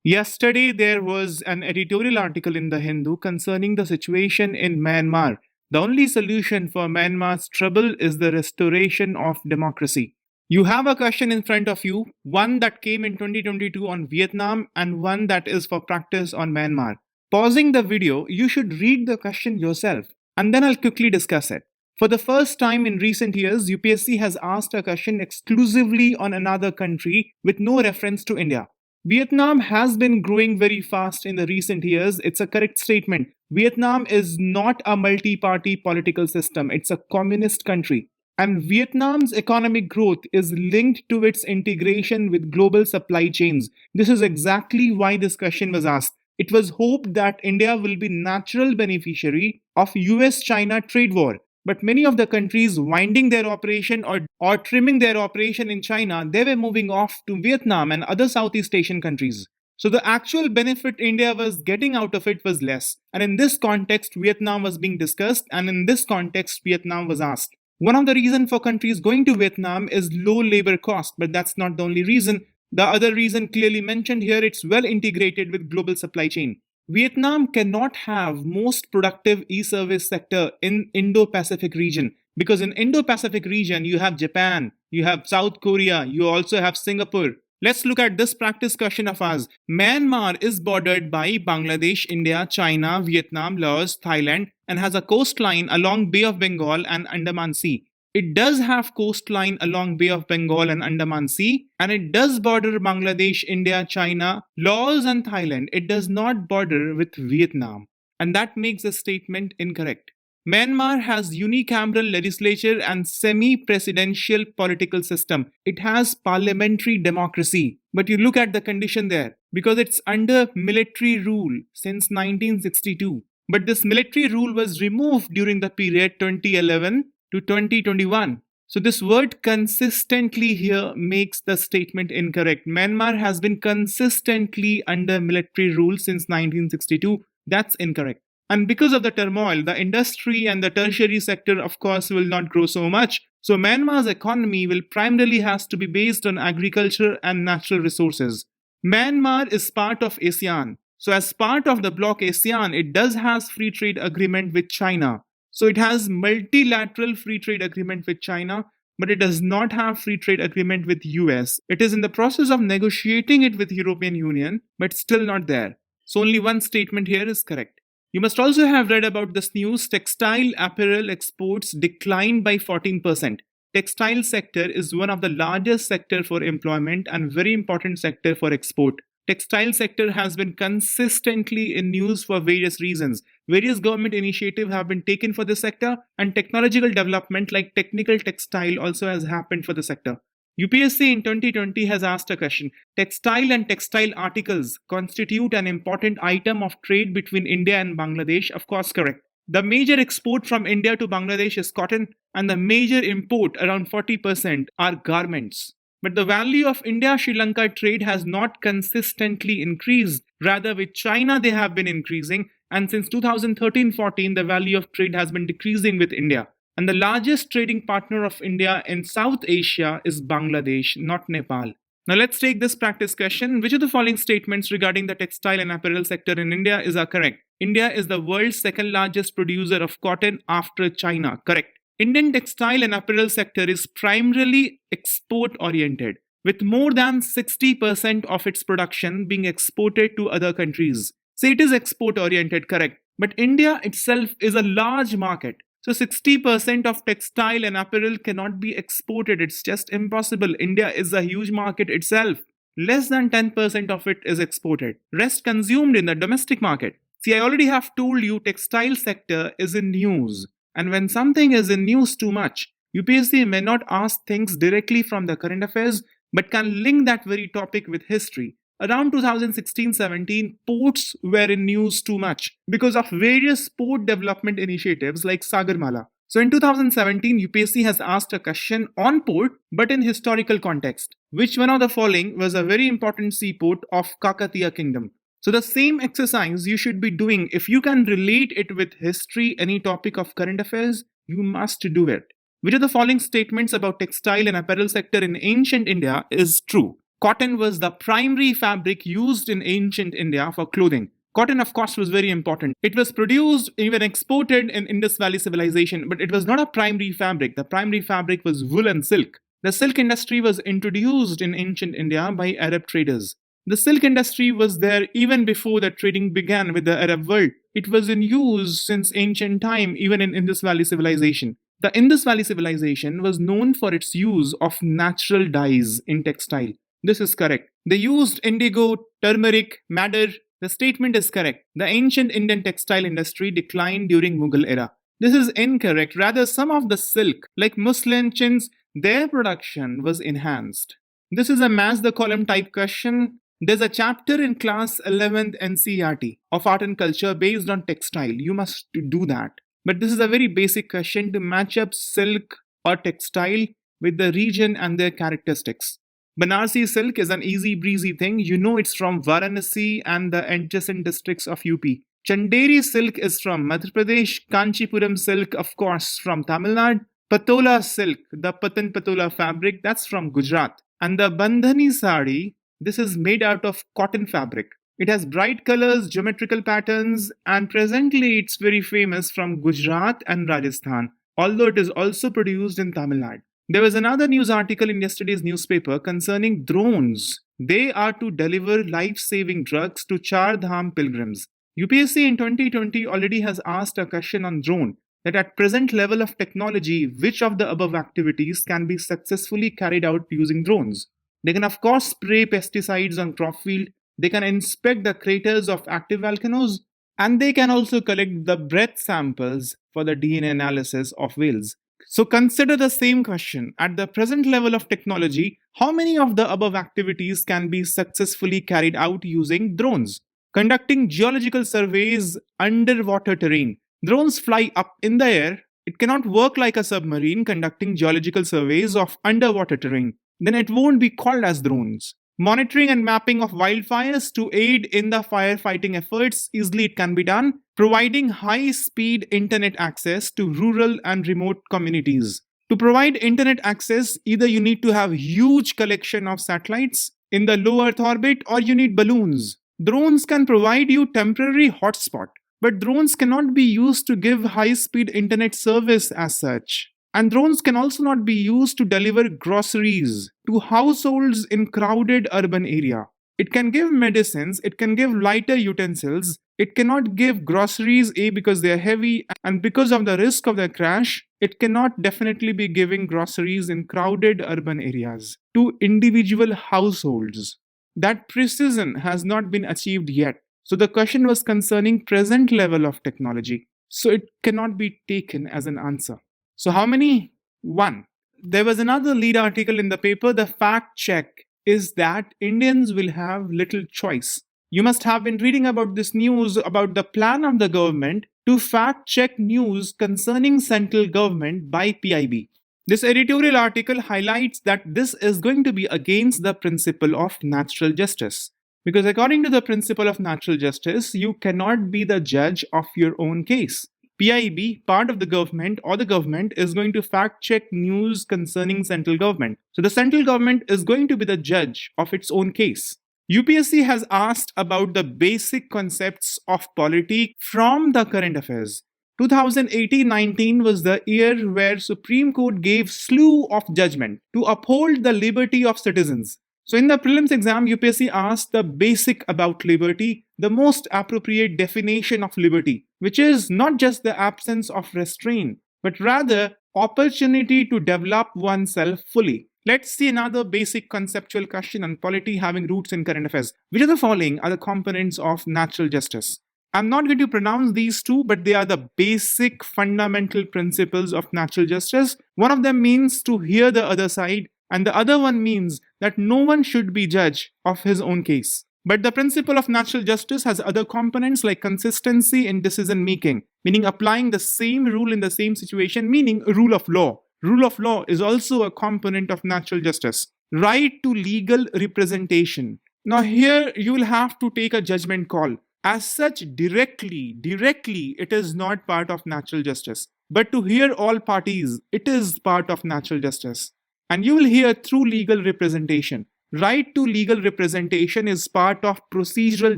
Yesterday, there was an editorial article in The Hindu concerning the situation in Myanmar. The only solution for Myanmar's trouble is the restoration of democracy. You have a question in front of you, one that came in 2022 on Vietnam and one that is for practice on Myanmar. Pausing the video, you should read the question yourself and then I'll quickly discuss it. For the first time in recent years, UPSC has asked a question exclusively on another country with no reference to India. Vietnam has been growing very fast in the recent years. It's a correct statement. Vietnam is not a multi party political system, it's a communist country. And Vietnam's economic growth is linked to its integration with global supply chains. This is exactly why this question was asked. It was hoped that India will be natural beneficiary of US-China trade war. But many of the countries winding their operation or trimming their operation in China, they were moving off to Vietnam and other Southeast Asian countries. So the actual benefit India was getting out of it was less. And in this context, Vietnam was being discussed, and in this context, Vietnam was asked. One of the reasons for countries going to Vietnam is low labor cost, but that's not the only reason. The other reason clearly mentioned here, it's well integrated with global supply chain. Vietnam cannot have most productive e-service sector in Indo-Pacific region because in Indo-Pacific region you have Japan, you have South Korea, you also have Singapore. Let's look at this practice question of ours. Myanmar is bordered by Bangladesh, India, China, Vietnam, Laos, Thailand and has a coastline along Bay of Bengal and Andaman Sea. It does have coastline along Bay of Bengal and Andaman Sea, and it does border Bangladesh, India, China, Laos, and Thailand. It does not border with Vietnam, and that makes the statement incorrect. Myanmar has unicameral legislature and semi-presidential political system. It has parliamentary democracy. But you look at the condition there, because it's under military rule since 1962. But this military rule was removed during the period 2011 to 2021. So this word consistently here makes the statement incorrect. Myanmar has been consistently under military rule since 1962. That's incorrect. And because of the turmoil, the industry and the tertiary sector, of course, will not grow so much. So Myanmar's economy will primarily has to be based on agriculture and natural resources. Myanmar is part of ASEAN. So as part of the bloc ASEAN, it does has free trade agreement with China. So it has multilateral free trade agreement with China, but it does not have free trade agreement with US. It is in the process of negotiating it with European Union, but still not there. So only one statement here is correct. You must also have read about this news. Textile apparel exports declined by 14%. Textile sector is one of the largest sector for employment and very important sector for export. Textile sector has been consistently in news for various reasons. Various government initiatives have been taken for the sector and technological development like technical textile also has happened for the sector. UPSC in 2020 has asked a question. Textile and textile articles constitute an important item of trade between India and Bangladesh. Of course, correct. The major export from India to Bangladesh is cotton and the major import, around 40%, are garments. But the value of India-Sri Lanka trade has not consistently increased. Rather, with China, they have been increasing. And since 2013-14, the value of trade has been decreasing with India. And the largest trading partner of India in South Asia is Bangladesh, not Nepal. Now let's take this practice question. Which of the following statements regarding the textile and apparel sector in India are correct? India is the world's second largest producer of cotton after China. Correct. Indian textile and apparel sector is primarily export-oriented, with more than 60% of its production being exported to other countries. So it is export-oriented, correct. But India itself is a large market. So 60% of textile and apparel cannot be exported. It's just impossible. India is a huge market itself. Less than 10% of it is exported. Rest consumed in the domestic market. See, I already have told you textile sector is in news. And when something is in news too much, UPSC may not ask things directly from the current affairs, but can link that very topic with history. Around 2016-17, ports were in news too much because of various port development initiatives like Sagarmala. So in 2017, UPSC has asked a question on port, but in historical context. Which one of the following was a very important seaport of Kakatiya Kingdom? So the same exercise you should be doing. If you can relate it with history, any topic of current affairs, you must do it. Which of the following statements about textile and apparel sector in ancient India is true? Cotton was the primary fabric used in ancient India for clothing. Cotton, of course, was very important. It was produced, even exported in Indus Valley civilization, but it was not a primary fabric. The primary fabric was wool and silk. The silk industry was introduced in ancient India by Arab traders. The silk industry was there even before the trading began with the Arab world. It was in use since ancient time, even in Indus Valley civilization. The Indus Valley civilization was known for its use of natural dyes in textile. This is correct. They used indigo, turmeric, madder. The statement is correct. The ancient Indian textile industry declined during Mughal era. This is incorrect. Rather, some of the silk, like muslin, chins, their production was enhanced. This is a match the column type question. There's a chapter in class 11th NCERT of art and culture based on textile. You must do that. But this is a very basic question to match up silk or textile with the region and their characteristics. Banarsi silk is an easy breezy thing. You know it's from Varanasi and the adjacent districts of UP. Chanderi silk is from Madhya Pradesh. Kanchipuram silk, of course, from Tamil Nadu. Patola silk, the Patan Patola fabric, that's from Gujarat. And the Bandhani sari, this is made out of cotton fabric. It has bright colors, geometrical patterns, and presently it's very famous from Gujarat and Rajasthan, although it is also produced in Tamil Nadu. There was another news article in yesterday's newspaper concerning drones. They are to deliver life-saving drugs to Char Dham pilgrims. UPSC in 2020 already has asked a question on drone, that at present level of technology, which of the above activities can be successfully carried out using drones? They can of course spray pesticides on crop field, they can inspect the craters of active volcanoes, and they can also collect the breath samples for the DNA analysis of whales. So consider the same question. At the present level of technology, how many of the above activities can be successfully carried out using drones? Conducting geological surveys underwater terrain. Drones fly up in the air. It cannot work like a submarine conducting geological surveys of underwater terrain. Then it won't be called as drones. Monitoring and mapping of wildfires to aid in the firefighting efforts, easily it can be done. Providing high-speed internet access to rural and remote communities. To provide internet access, either you need to have huge collection of satellites in the low Earth orbit or you need balloons. Drones can provide you temporary hotspot, but drones cannot be used to give high-speed internet service as such. And drones can also not be used to deliver groceries to households in crowded urban area. It can give medicines, it can give lighter utensils, it cannot give groceries, A, because they are heavy, and because of the risk of their crash, it cannot definitely be giving groceries in crowded urban areas to individual households. That precision has not been achieved yet. So the question was concerning present level of technology. So it cannot be taken as an answer. So how many? 1. There was another lead article in the paper. The fact check is that Indians will have little choice. You must have been reading about this news about the plan of the government to fact check news concerning central government by PIB. This editorial article highlights that this is going to be against the principle of natural justice. Because according to the principle of natural justice, you cannot be the judge of your own case. PIB, part of the government or the government, is going to fact check news concerning central government. So the central government is going to be the judge of its own case. UPSC has asked about the basic concepts of polity from the current affairs. 2018-19 was the year where Supreme Court gave slew of judgment to uphold the liberty of citizens. So in the prelims exam, UPSC asked the basic about liberty, the most appropriate definition of liberty, which is not just the absence of restraint, but rather opportunity to develop oneself fully. Let's see another basic conceptual question on polity having roots in current affairs. Which of the following are the components of natural justice? I'm not going to pronounce these two, but they are the basic fundamental principles of natural justice. One of them means to hear the other side, and the other one means that no one should be judge of his own case. But the principle of natural justice has other components like consistency in decision making, meaning applying the same rule in the same situation, meaning rule of law. Rule of law is also a component of natural justice. Right to legal representation. Now here you will have to take a judgment call. As such, directly, it is not part of natural justice. But to hear all parties, it is part of natural justice. And you will hear through legal representation. Right to legal representation is part of procedural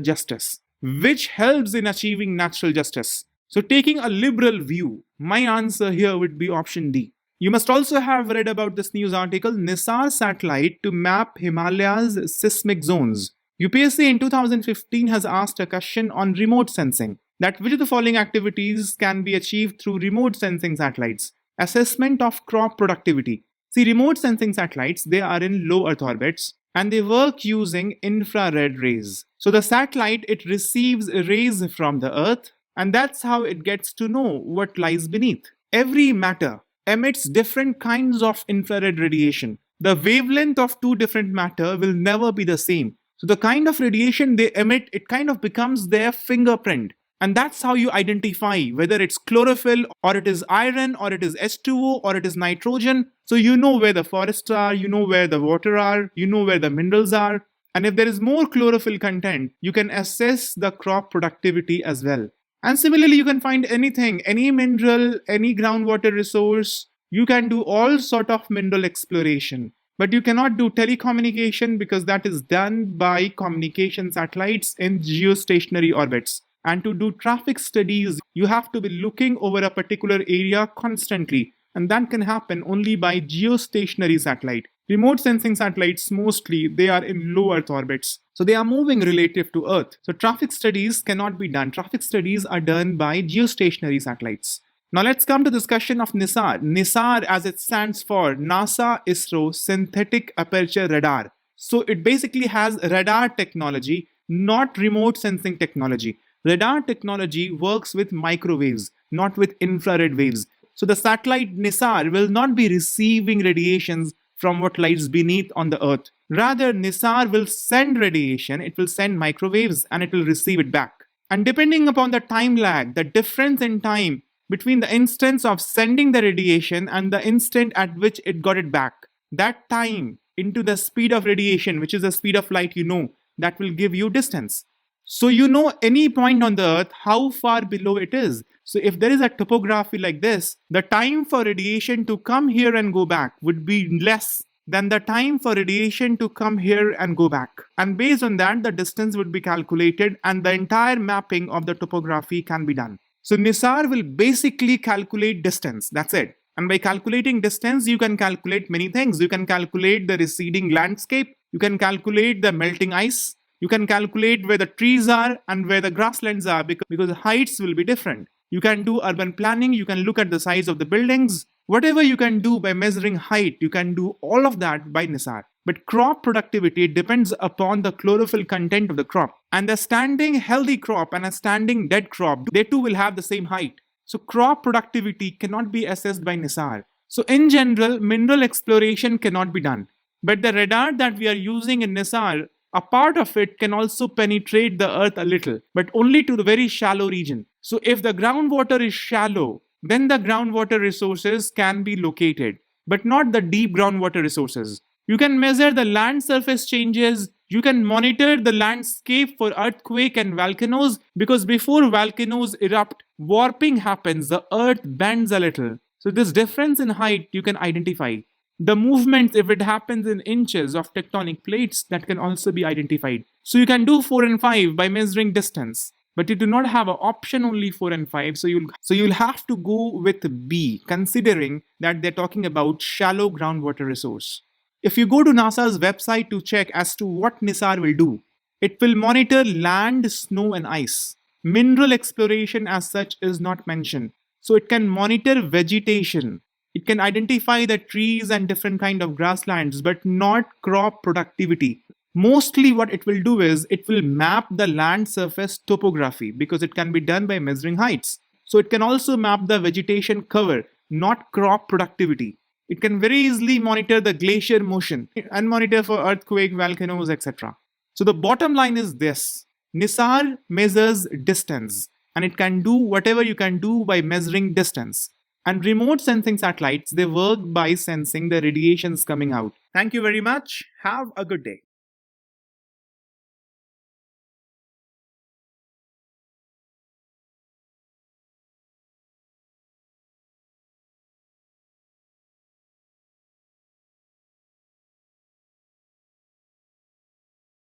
justice, which helps in achieving natural justice. So, taking a liberal view, my answer here would be option D. You must also have read about this news article, NISAR satellite to map Himalayas seismic zones. UPSC in 2015 has asked a question on remote sensing, that which of the following activities can be achieved through remote sensing satellites? Assessment of crop productivity. See, remote sensing satellites, they are in low Earth orbits and they work using infrared rays. So the satellite, it receives rays from the Earth, and that's how it gets to know what lies beneath. Every matter emits different kinds of infrared radiation. The wavelength of two different matter will never be the same. So the kind of radiation they emit, it kind of becomes their fingerprint. And that's how you identify whether it's chlorophyll or it is iron or it is H2O or it is nitrogen. So you know where the forests are, you know where the water are, you know where the minerals are. And if there is more chlorophyll content, you can assess the crop productivity as well. And similarly, you can find anything, any mineral, any groundwater resource. You can do all sort of mineral exploration. But you cannot do telecommunication because that is done by communication satellites in geostationary orbits. And to do traffic studies, you have to be looking over a particular area constantly. And that can happen only by geostationary satellite. Remote sensing satellites, mostly, they are in low Earth orbits. So they are moving relative to Earth. So traffic studies cannot be done. Traffic studies are done by geostationary satellites. Now let's come to discussion of NISAR. NISAR, as it stands for NASA ISRO Synthetic Aperture Radar. So it basically has radar technology, not remote sensing technology. Radar technology works with microwaves, not with infrared waves. So the satellite NISAR will not be receiving radiations from what lies beneath on the Earth. Rather, NISAR will send radiation, it will send microwaves and it will receive it back. And depending upon the time lag, the difference in time between the instance of sending the radiation and the instant at which it got it back, that time into the speed of radiation, which is the speed of light, that will give you distance. So you know any point on the Earth, how far below it is. So if there is a topography like this, the time for radiation to come here and go back would be less than the time for radiation to come here and go back. And based on that, the distance would be calculated and the entire mapping of the topography can be done. So NISAR will basically calculate distance, that's it. And by calculating distance, you can calculate many things. You can calculate the receding landscape, you can calculate the melting ice, you can calculate where the trees are and where the grasslands are because the heights will be different. You can do urban planning, you can look at the size of the buildings. Whatever you can do by measuring height, you can do all of that by NISAR. But crop productivity depends upon the chlorophyll content of the crop. And a standing healthy crop and a standing dead crop, they too will have the same height. So crop productivity cannot be assessed by NISAR. So in general, mineral exploration cannot be done. But the radar that we are using in NISAR, a part of it can also penetrate the Earth a little, but only to the very shallow region. So if the groundwater is shallow, then the groundwater resources can be located, but not the deep groundwater resources. You can measure the land surface changes, you can monitor the landscape for earthquake and volcanoes, because before volcanoes erupt, warping happens, the Earth bends a little. So this difference in height you can identify. The movements, if it happens in inches of tectonic plates, that can also be identified. So you can do 4 and 5 by measuring distance, but you do not have an option only 4 and 5. So you'll have to go with B, considering that they're talking about shallow groundwater resource. If you go to NASA's website to check as to what NISAR will do, it will monitor land, snow and ice. Mineral exploration as such is not mentioned. So it can monitor vegetation. It can identify the trees and different kind of grasslands, but not crop productivity. Mostly what it will do is it will map the land surface topography because it can be done by measuring heights. So it can also map the vegetation cover, not crop productivity. It can very easily monitor the glacier motion and monitor for earthquake, volcanoes, etc. So the bottom line is this. NISAR measures distance and it can do whatever you can do by measuring distance. And remote sensing satellites, they work by sensing the radiations coming out. Thank you very much. Have a good day.